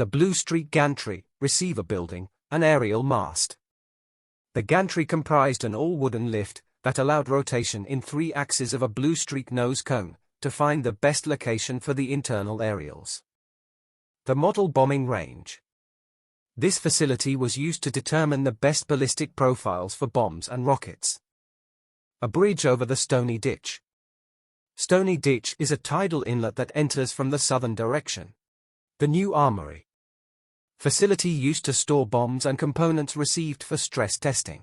The Blue Streak gantry, receiver building, an aerial mast. The gantry comprised an all-wooden lift that allowed rotation in 3 axes of a Blue Streak nose cone to find the best location for the internal aerials. The model bombing range. This facility was used to determine the best ballistic profiles for bombs and rockets. A bridge over the Stony Ditch. Stony Ditch is a tidal inlet that enters from the southern direction. The new armory. Facility used to store bombs and components received for stress testing.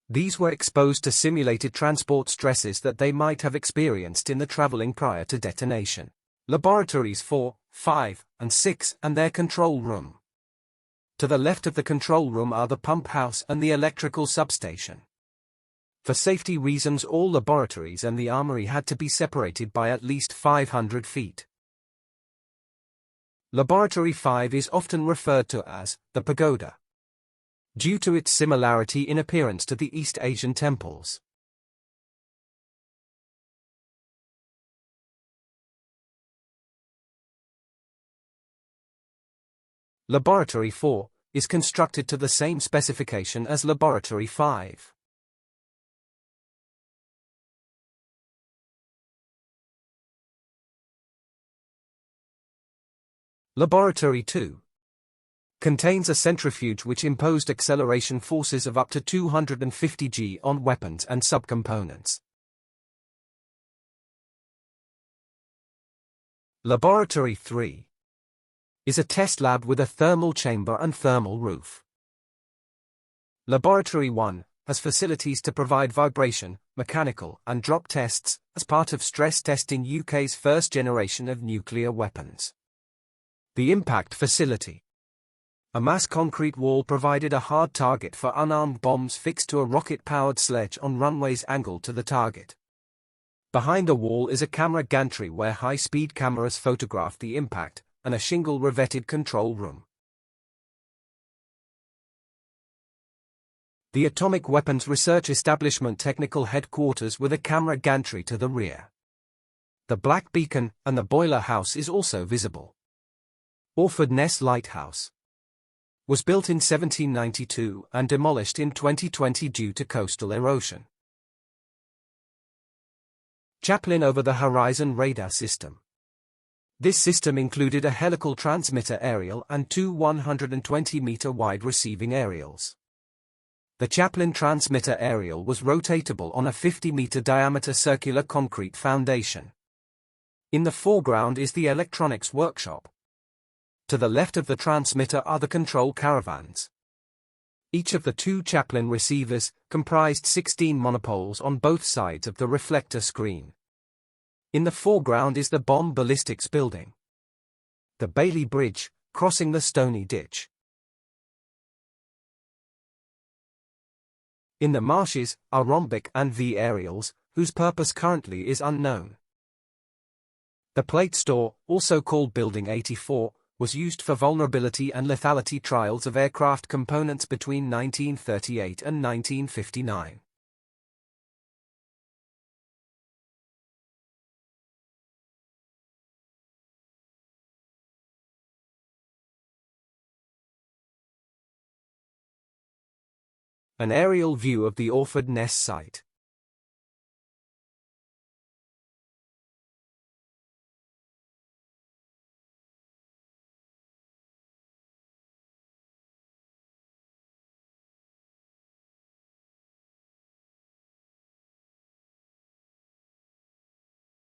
These were exposed to simulated transport stresses that they might have experienced in the traveling prior to detonation. Laboratories 4, 5, and 6 and their control room. To the left of the control room are the pump house and the electrical substation. For safety reasons, all laboratories and the armory had to be separated by at least 500 feet. Laboratory 5 is often referred to as the pagoda, due to its similarity in appearance to the East Asian temples. Laboratory 4 is constructed to the same specification as Laboratory 5. Laboratory 2 contains a centrifuge which imposed acceleration forces of up to 250 g on weapons and subcomponents. Laboratory 3 is a test lab with a thermal chamber and thermal roof. Laboratory 1 has facilities to provide vibration, mechanical, and drop tests as part of stress testing UK's first generation of nuclear weapons. The impact facility. A mass concrete wall provided a hard target for unarmed bombs fixed to a rocket-powered sledge on runways angled to the target. Behind the wall is a camera gantry where high-speed cameras photographed the impact, and a shingle-revetted control room. The Atomic Weapons Research Establishment Technical Headquarters with a camera gantry to the rear. The Black Beacon and the boiler house is also visible. Orford Ness Lighthouse was built in 1792 and demolished in 2020 due to coastal erosion. Chaplin over-the-horizon radar system. This system included a helical transmitter aerial and 2 120-meter wide receiving aerials. The Chaplin transmitter aerial was rotatable on a 50-meter diameter circular concrete foundation. In the foreground is the electronics workshop. To the left of the transmitter are the control caravans. Each of the 2 Chaplin receivers comprised 16 monopoles on both sides of the reflector screen. In the foreground is the bomb ballistics building. The Bailey Bridge, crossing the Stony Ditch. In the marshes are rhombic and V aerials, whose purpose currently is unknown. The plate store, also called Building 84, was used for vulnerability and lethality trials of aircraft components between 1938 and 1959. An aerial view of the Orford Ness site.